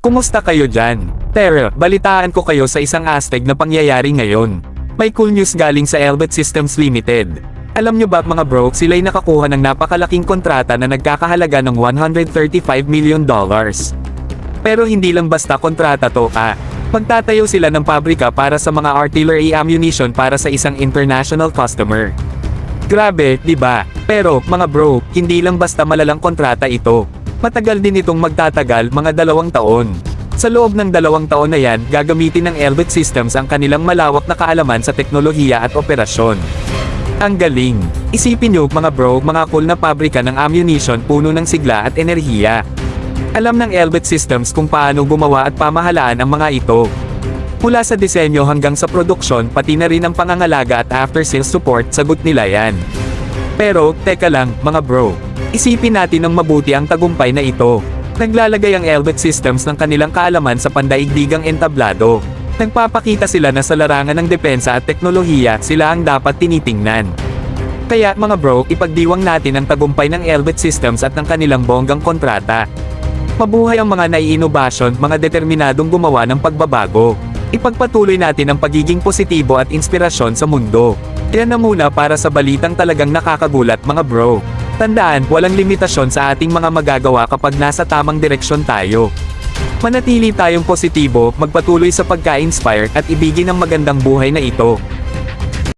Kumusta kayo dyan? Tara, balitaan ko kayo sa isang astig na pangyayari ngayon. May cool news galing sa Elbit Systems Limited. Alam nyo ba mga bro, sila'y nakakuha ng napakalaking kontrata na nagkakahalaga ng $135 million. Pero hindi lang basta kontrata to, magtatayo sila ng pabrika para sa mga artillery ammunition para sa isang international customer. Grabe, di ba? Pero, mga bro, hindi lang basta malalang kontrata ito. Matagal din itong magtatagal, mga 2 taon. Sa loob ng 2 taon na yan, gagamitin ng Elbit Systems ang kanilang malawak na kaalaman sa teknolohiya at operasyon. Ang galing! Isipin nyo, mga bro, mga cool na pabrika ng ammunition, puno ng sigla at enerhiya. Alam ng Elbit Systems kung paano gumawa at pamahalaan ang mga ito. Mula sa disenyo hanggang sa produksyon, pati na rin ang pangangalaga at after-sales support, sagot nila yan. Pero, teka lang, mga bro. Isipin natin ng mabuti ang tagumpay na ito. Naglalagay ang Elbit Systems ng kanilang kaalaman sa pandaigdigang entablado. Nagpapakita sila na sa larangan ng depensa at teknolohiya, sila ang dapat tinitingnan. Kaya, mga bro, ipagdiwang natin ang tagumpay ng Elbit Systems at ng kanilang bonggang kontrata. Mabuhay ang mga naiinobasyon, mga determinadong gumawa ng pagbabago. Ipagpatuloy natin ang pagiging positibo at inspirasyon sa mundo. Yan na muna para sa balitang talagang nakakagulat, mga bro. Tandaan, walang limitasyon sa ating mga magagawa kapag nasa tamang direksyon tayo. Manatili tayong positibo, magpatuloy sa pagka-inspire at ibigin ang magandang buhay na ito.